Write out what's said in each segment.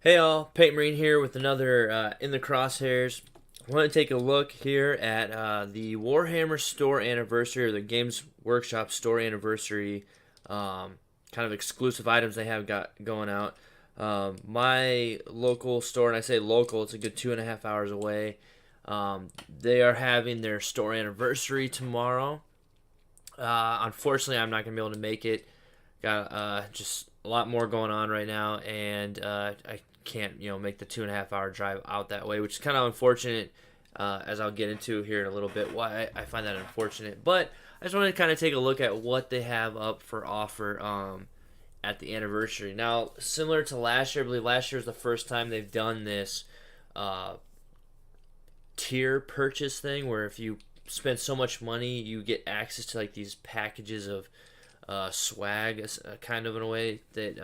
Hey all, Peyton Marine here with another In the Crosshairs. I want to take a look here at the Warhammer store anniversary, or the Games Workshop store anniversary, kind of exclusive items they have got going out. My local store, and I say local, it's a good 2.5 hours away. They are having their store anniversary tomorrow. Unfortunately, I'm not going to be able to make it. Got just a lot more going on right now, and I can't make the 2.5 hour drive out that way, which is kind of unfortunate. As I'll get into here in a little bit, why I find that unfortunate. But I just wanted to kind of take a look at what they have up for offer at the anniversary. Now, similar to last year, I believe last year was the first time they've done this uh, tier purchase thing, where if you spend so much money, you get access to like these packages of swag, kind of in a way that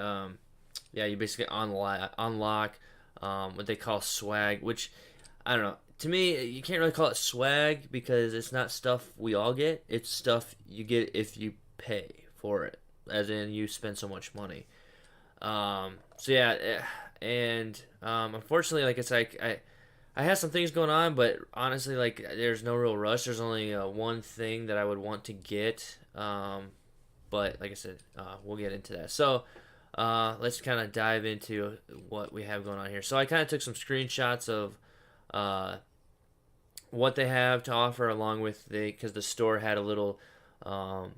yeah, you basically unlock what they call swag, which I don't know. To me, you can't really call it swag because it's not stuff we all get. It's stuff you get if you pay for it, as in you spend so much money. So yeah, and unfortunately, like it's like I have some things going on, but honestly, like there's no real rush. There's only one thing that I would want to get. But like I said, we'll get into that. So let's kind of dive into what we have going on here. So I kind of took some screenshots of uh, what they have to offer, along with because the store had a little um,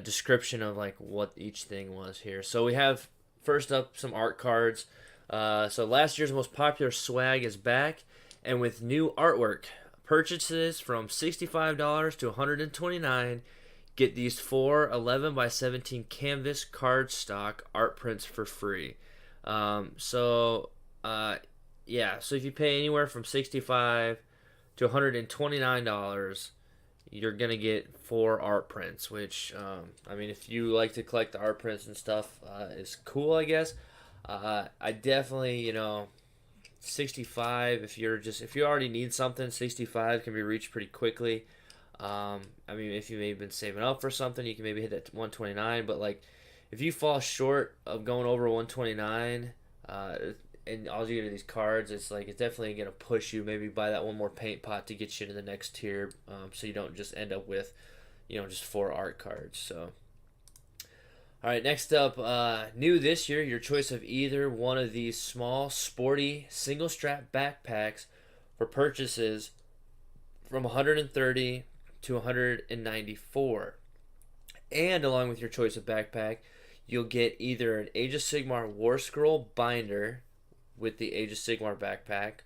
description of like what each thing was here. So we have first up some art cards. So last year's most popular swag is back, and with new artwork. Purchases from $65 to $129. Get these four 11 by 17 canvas cardstock art prints for free. So yeah, so if you pay anywhere from 65 to $129, you're gonna get four art prints. Which I mean, if you like to collect the art prints and stuff, is cool, I guess. I definitely, 65. If you already need something, 65 can be reached pretty quickly. I mean, if you maybe been saving up for something, you can maybe hit that 129. But like, if you fall short of going over 129, and all you get are these cards, it's like it's definitely gonna push you. Maybe buy that one more paint pot to get you to the next tier, so you don't just end up with, just four art cards. So. All right, next up, new this year, your choice of either one of these small, sporty, single strap backpacks for purchases from 130 to 194. And along with your choice of backpack, you'll get either an Age of Sigmar War Scroll binder with the Age of Sigmar backpack,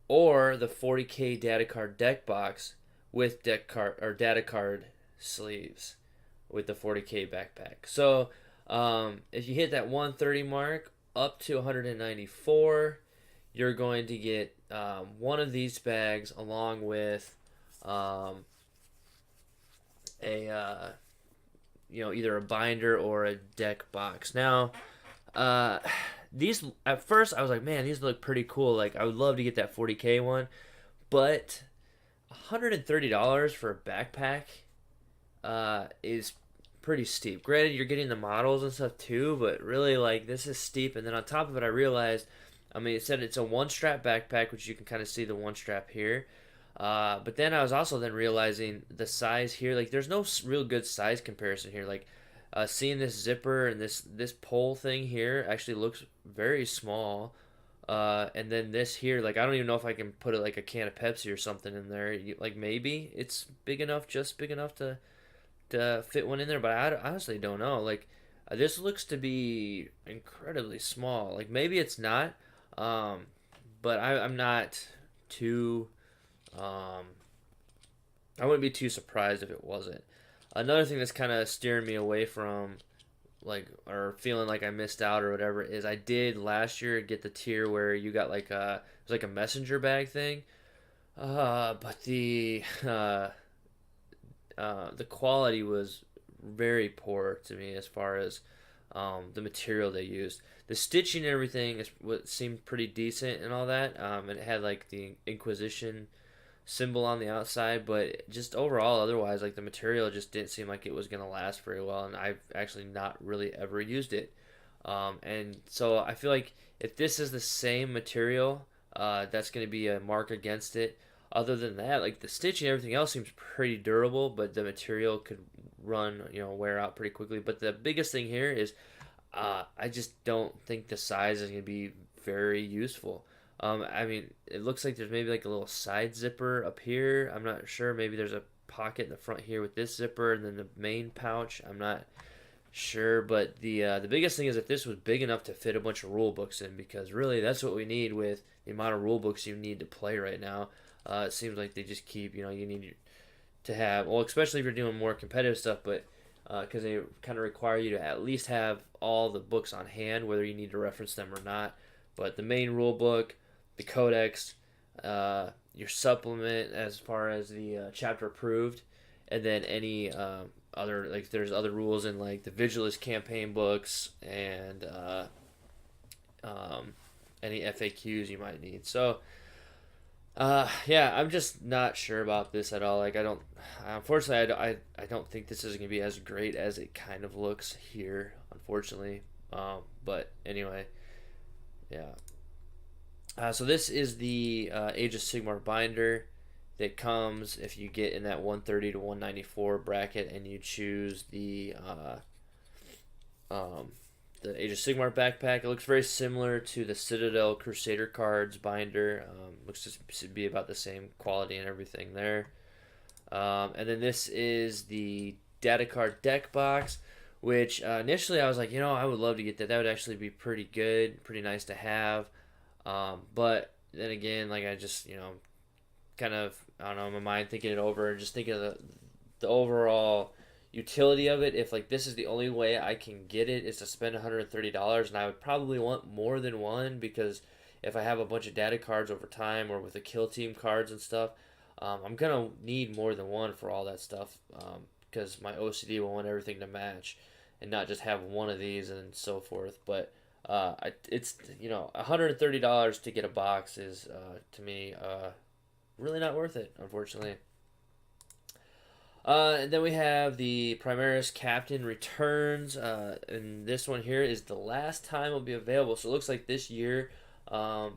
or the 40k data card deck box with deck card or data card sleeves with the 40k backpack. So if you hit that 130 mark up to 194, you're going to get one of these bags along with a either a binder or a deck box. Now, these at first I was like, man, these look pretty cool. Like I would love to get that 40k one, but $130 for a backpack is pretty steep. Granted, you're getting the models and stuff too, but really, like, this is steep. And then on top of it, I realized, I mean, it said it's a one strap backpack, which you can kind of see the one strap here. But then I was also then realizing the size here. Like, there's no real good size comparison here. Like, seeing this zipper and this pole thing here actually looks very small. And then this here, like, I don't even know if I can put it like a can of Pepsi or something in there. Like, maybe it's big enough, just big enough to fit one in there, but I honestly don't know. Like, this looks to be incredibly small. Like, maybe it's not, but I'm not too. I wouldn't be too surprised if it wasn't. Another thing that's kind of steering me away from, like, or feeling like I missed out or whatever, is I did last year get the tier where you got like it was like a messenger bag thing, but the quality was very poor to me as far as the material they used. The stitching and everything is what seemed pretty decent and all that. And it had like the Inquisition symbol on the outside, but just overall, otherwise, like the material just didn't seem like it was gonna last very well. And I've actually not really ever used it. And so I feel like if this is the same material, that's going to be a mark against it. Other than that, like the stitching and everything else seems pretty durable, but the material could run, wear out pretty quickly. But the biggest thing here is I just don't think the size is going to be very useful. I mean, it looks like there's maybe like a little side zipper up here. I'm not sure. Maybe there's a pocket in the front here with this zipper, and then the main pouch. I'm not sure, but the biggest thing is that this was big enough to fit a bunch of rule books in, because really that's what we need with the amount of rule books you need to play right now. It seems like they just keep, you need to have, well, especially if you're doing more competitive stuff, but because they kind of require you to at least have all the books on hand, whether you need to reference them or not. But the main rule book, the codex, your supplement as far as the chapter approved, and then any other, like there's other rules in like the Vigilus campaign books, and any FAQs you might need. So yeah, I'm just not sure about this at all. Like, unfortunately, I don't think this is gonna be as great as it kind of looks here, unfortunately. But anyway, yeah. So this is the Age of Sigmar binder that comes if you get in that 130 to 194 bracket and you choose the Age of Sigmar backpack. It looks very similar to the Citadel Crusader cards binder. Looks to be about the same quality and everything there. And then this is the data card deck box, which initially I was like, I would love to get that. That would actually be pretty good, pretty nice to have. But then again, like I just, kind of, I don't know, in my mind thinking it over and just thinking of the overall utility of it. If like this is the only way I can get it is to spend $130, and I would probably want more than one, because if I have a bunch of data cards over time or with the kill team cards and stuff, I'm gonna need more than one for all that stuff, because my OCD will want everything to match and not just have one of these and so forth. But it's $130 to get a box is to me really not worth it, unfortunately. And then we have the Primaris Captain Returns, and this one here is the last time it'll be available. So it looks like this year,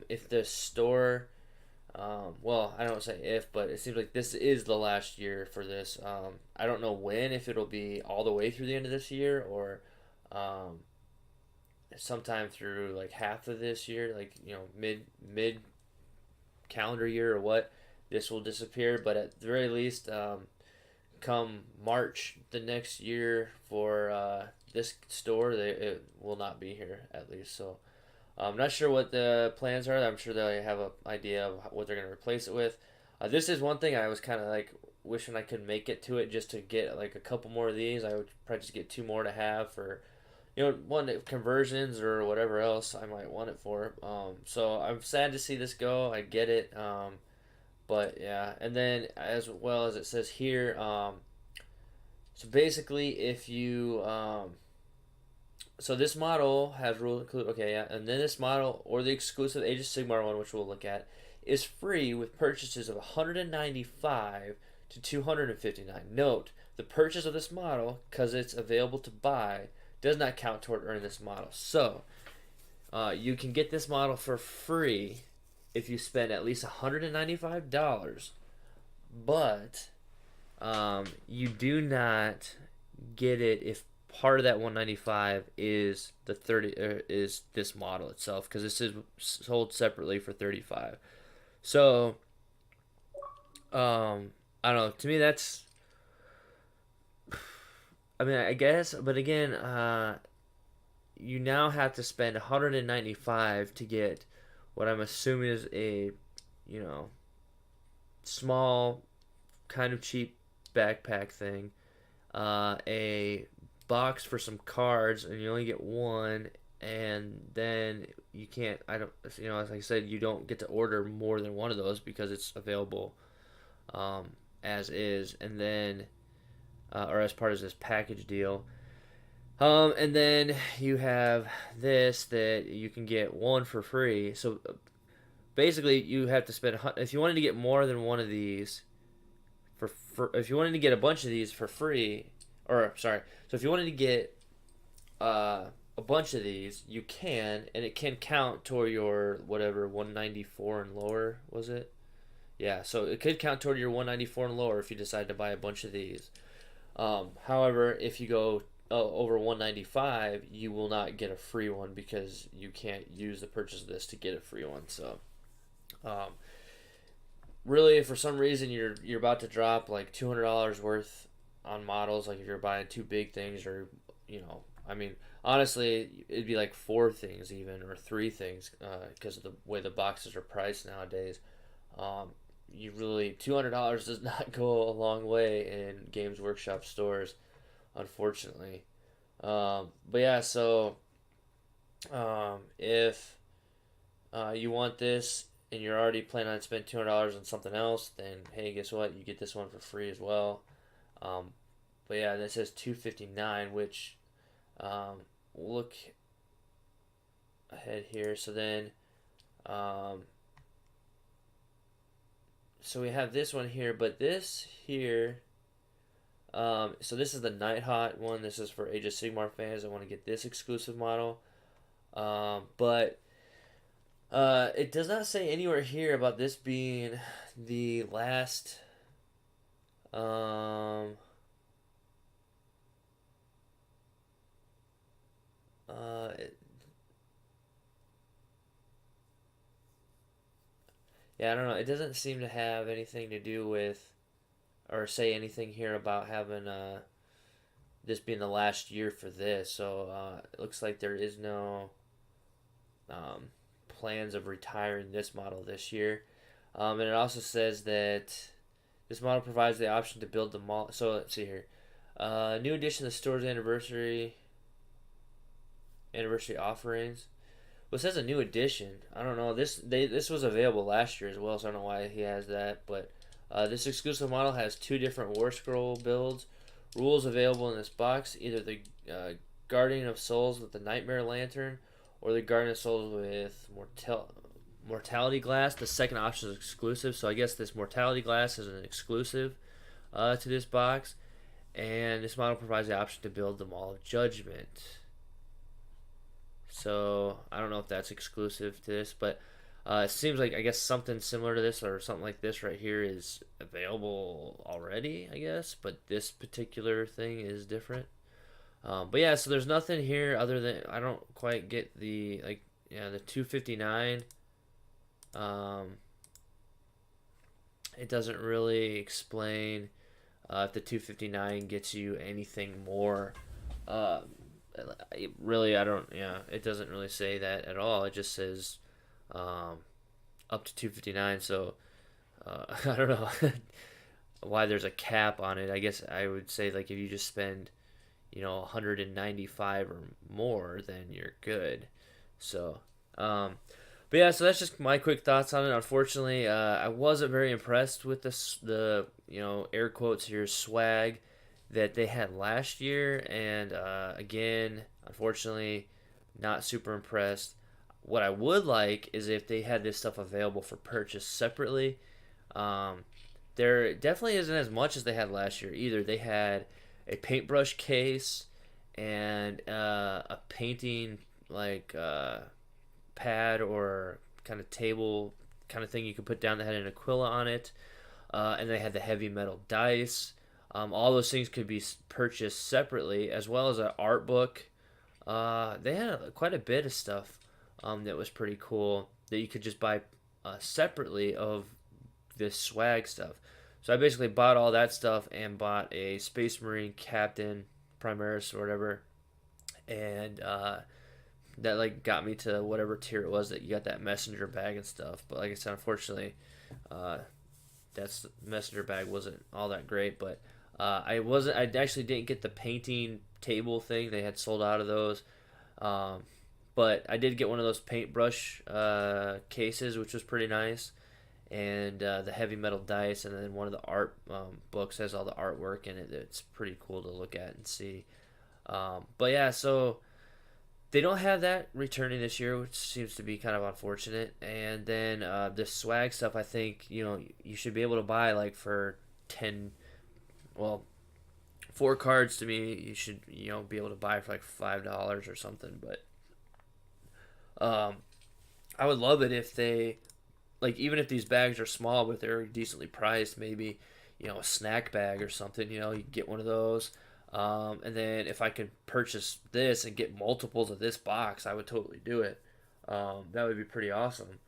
if the store, well, I don't say if, but it seems like this is the last year for this. I don't know when, if it'll be all the way through the end of this year, or sometime through like half of this year, like mid calendar year or what, this will disappear. But at the very least, come March the next year for this store, it will not be here, at least. So I'm not sure what the plans are. I'm sure they have an idea of what they're going to replace it with. This is one thing I was kind of like wishing I could make it to it, just to get like a couple more of these. I would probably just get two more to have for, one conversions or whatever else I might want it for. So I'm sad to see this go. I get it. But yeah, and then as well as it says here, so basically if you, so this model has rule include, okay, yeah, and then this model or the exclusive Age of Sigmar one, which we'll look at, is free with purchases of 195 to 259. Note, the purchase of this model, because it's available to buy, does not count toward earning this model. So you can get this model for free if you spend at least $195, but you do not get it if part of that 195 is the 30 is this model itself, because this is sold separately for 35. So I don't know, to me that's, I mean, I guess, but again, you now have to spend 195 to get what I'm assuming is a, small, kind of cheap backpack thing, a box for some cards, and you only get one, and then you can't, as I said, you don't get to order more than one of those because it's available as is, and then, or as part of this package deal. And then you have this that you can get one for free. So basically, you have to spend, if you wanted to get more than one of these, if you wanted to get a bunch of these for free, or sorry, so if you wanted to get a bunch of these, you can, and it can count toward your whatever 194 and lower, was it? Yeah, so it could count toward your 194 and lower if you decide to buy a bunch of these. However, if you go over 195, you will not get a free one because you can't use the purchase of this to get a free one. So, um, really, if for some reason you're about to drop like $200 worth on models, like if you're buying two big things, or I mean, honestly, it'd be like four things even, or three things, because of the way the boxes are priced nowadays. Um, you really $200 does not go a long way in Games Workshop stores, unfortunately. But yeah, so if you want this and you're already planning on spending $200 on something else, then hey, guess what? You get this one for free as well. Um, but yeah, this says 259, which look ahead here. So then, so we have this one here, but this here. So this is the Nighthawk one. This is for Age of Sigmar fans that want to get this exclusive model. But it does not say anywhere here about this being the last. It, yeah, I don't know. It doesn't seem to have anything to do with, or say anything here about having this being the last year for this. So it looks like there is no plans of retiring this model this year. And it also says that this model provides the option to build the model. So let's see here. New edition of the store's anniversary offerings. Well, it says a new edition. I don't know. This was available last year as well, so I don't know why he has that. But this exclusive model has two different War Scroll builds. Rules available in this box: either the Guardian of Souls with the Nightmare Lantern, or the Guardian of Souls with Mortality Glass. The second option is exclusive, so I guess this Mortality Glass is an exclusive to this box. And this model provides the option to build the Maul of Judgment. So I don't know if that's exclusive to this, but it seems like, I guess, something similar to this or something like this right here is available already, I guess, but this particular thing is different. But yeah, so there's nothing here other than, I don't quite get the, like, yeah, the 259. It doesn't really explain if the 259 gets you anything more. Really, I don't. Yeah, it doesn't really say that at all. It just says up to 259. So I don't know why there's a cap on it. I guess I would say, like, if you just spend 195 or more, then you're good. So but yeah, so that's just my quick thoughts on it. Unfortunately, I wasn't very impressed with the air quotes here swag that they had last year, and again, unfortunately, not super impressed. What I would like is if they had this stuff available for purchase separately. There definitely isn't as much as they had last year either. They had a paintbrush case and a painting pad or kind of table kind of thing you could put down that had an Aquila on it, and they had the heavy metal dice. All those things could be purchased separately, as well as an art book. They had quite a bit of stuff that was pretty cool that you could just buy separately of this swag stuff. So I basically bought all that stuff and bought a Space Marine Captain Primaris or whatever, and that like got me to whatever tier it was that you got that messenger bag and stuff. But like I said, unfortunately, that's messenger bag wasn't all that great. But I actually didn't get the painting table thing. They had sold out of those. But I did get one of those paintbrush cases, which was pretty nice, and the heavy metal dice, and then one of the art books has all the artwork in it. It's pretty cool to look at and see. But yeah, so they don't have that returning this year, which seems to be kind of unfortunate. And then the swag stuff, I think you should be able to buy like for 4 cards to me, you should, be able to buy for like $5 or something. But um, I would love it if they, like, even if these bags are small but they're decently priced, maybe, a snack bag or something. You get one of those. And then if I could purchase this and get multiples of this box, I would totally do it. That would be pretty awesome.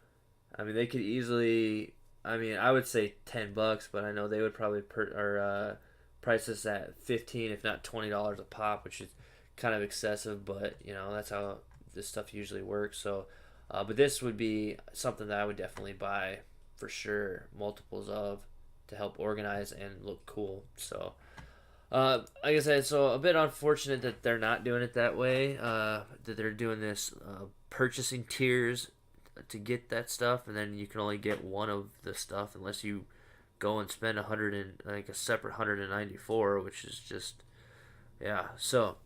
I mean, they could easily. I mean, I would say $10, but I know they would probably price this at 15, if not $20 a pop, which is kind of excessive. But that's how this stuff usually works. So, but this would be something that I would definitely buy for sure, multiples of, to help organize and look cool. So, like I said, so a bit unfortunate that they're not doing it that way. That they're doing this purchasing tiers to get that stuff, and then you can only get one of the stuff unless you go and spend a separate 194, which is just, yeah. So,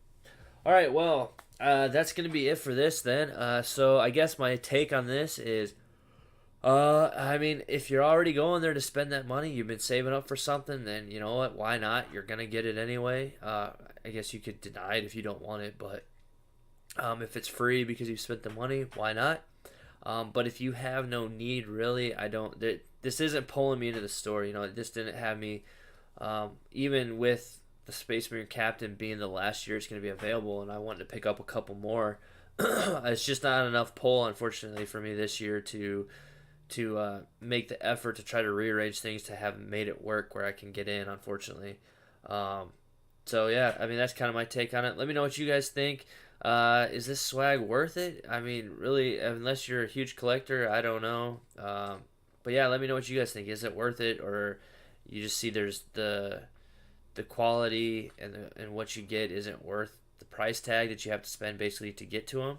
all right, well, that's gonna be it for this then. So I guess my take on this is, I mean, if you're already going there to spend that money, you've been saving up for something, then you know what? Why not? You're gonna get it anyway. I guess you could deny it if you don't want it, but if it's free because you spent the money, why not? But if you have no need, really, I don't. This isn't pulling me into the store. This didn't have me. Even with the Space Marine Captain being the last year it's going to be available, and I wanted to pick up a couple more. It's just not enough pull, unfortunately, for me this year to make the effort to try to rearrange things to have made it work where I can get in. Unfortunately, so yeah, I mean that's kind of my take on it. Let me know what you guys think. Is this swag worth it? I mean, really, unless you're a huge collector, I don't know. But yeah, let me know what you guys think. Is it worth it, or you just see there's the quality and what you get isn't worth the price tag that you have to spend basically to get to them?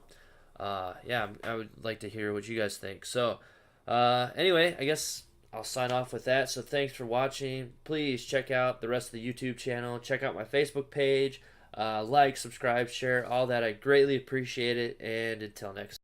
Yeah, I would like to hear what you guys think. So, anyway, I guess I'll sign off with that. So thanks for watching. Please check out the rest of the YouTube channel. Check out my Facebook page. Like, subscribe, share, all that. I greatly appreciate it. And until next time.